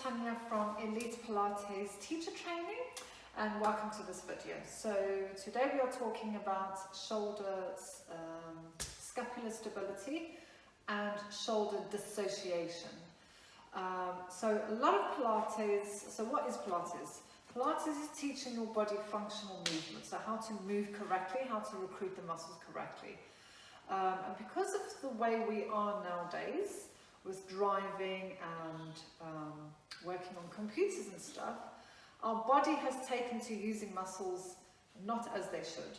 Tanja from Elite Pilates Teacher Training, and welcome to this video. So today we are talking about shoulder scapular stability and shoulder dissociation. So a lot of Pilates, so what is Pilates? Pilates is teaching your body functional movement, so how to move correctly, how to recruit the muscles correctly. And because of the way we are nowadays, with driving and working on computers and stuff, our body has taken to using muscles not as they should.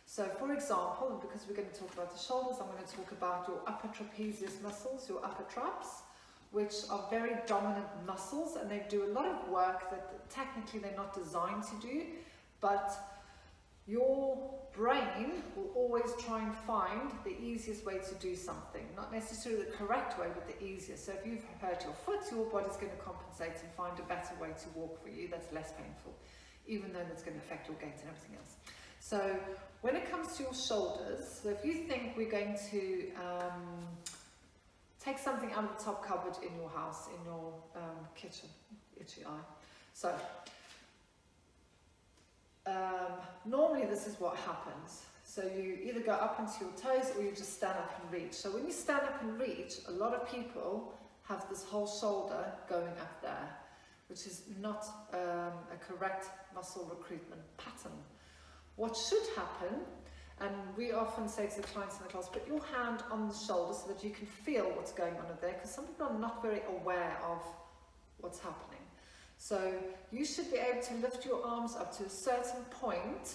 So for example, because we're going to talk about the shoulders, I'm going to talk about your upper trapezius muscles, your upper traps, which are very dominant muscles, and they do a lot of work that technically they're not designed to do, but your brain will always try and find the easiest way to do something, not necessarily the correct way, but the easiest. So if you've hurt your foot, your body's going to compensate and find a better way to walk for you that's less painful, even though that's going to affect your gait and everything else. So when it comes to your shoulders, so if you think we're going to take something out of the top cupboard in your house, in your kitchen, itchy eye. So normally this is what happens. So you either go up into your toes or you just stand up and reach. So when you stand up and reach, a lot of people have this whole shoulder going up there, which is not a correct muscle recruitment pattern. What should happen, and we often say to the clients in the class, put your hand on the shoulder so that you can feel what's going on there, because some people are not very aware of what's happening. So you should be able to lift your arms up to a certain point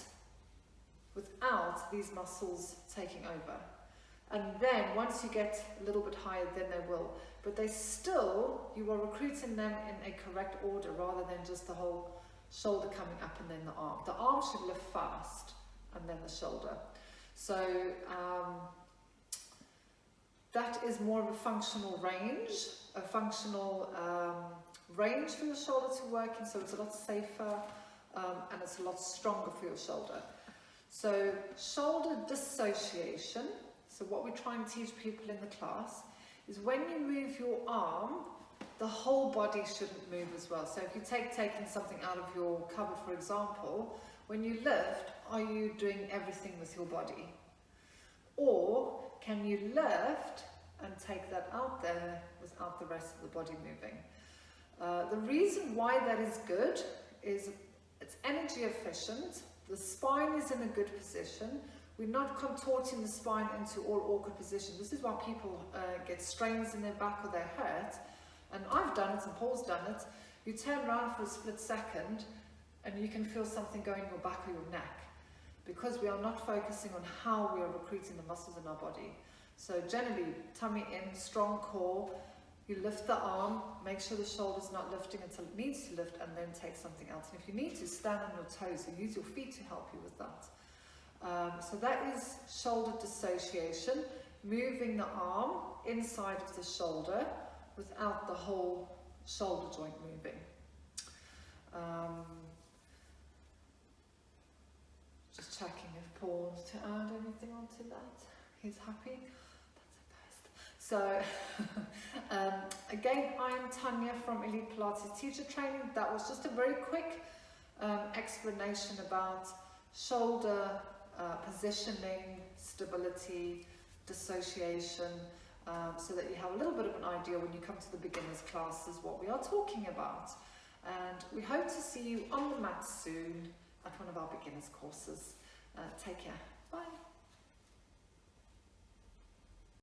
without these muscles taking over. And then once you get a little bit higher, then they will. But they still, you are recruiting them in a correct order rather than just the whole shoulder coming up and then the arm. The arm should lift first and then the shoulder. So that is more of a functional range, range for your shoulder to work in, so it's a lot safer and it's a lot stronger for your shoulder. So shoulder dissociation, so what we try and teach people in the class is when you move your arm, the whole body shouldn't move as well. So if you taking something out of your cupboard, for example, when you lift, are you doing everything with your body? Or can you lift and take that out there without the rest of the body moving? The reason why that is good is it's energy efficient, the spine is in a good position, we're not contorting the spine into all awkward positions. This is why people get strains in their back or they're hurt, and I've done it and Paul's done it. You turn around for a split second and you can feel something going in your back or your neck, because we are not focusing on how we are recruiting the muscles in our body. So generally, tummy in, strong core, you lift the arm, make sure the shoulder's not lifting until it needs to lift, and then take something else. And if you need to, stand on your toes and use your feet to help you with that. So that is shoulder dissociation, moving the arm inside of the shoulder without the whole shoulder joint moving. Just checking if Paul wants to add anything onto that. He's happy. So, again, I'm Tanja from Elite Pilates Teacher Training. That was just a very quick explanation about shoulder positioning, stability, dissociation, so that you have a little bit of an idea when you come to the beginners classes what we are talking about. And we hope to see you on the mat soon at one of our beginners courses. Take care.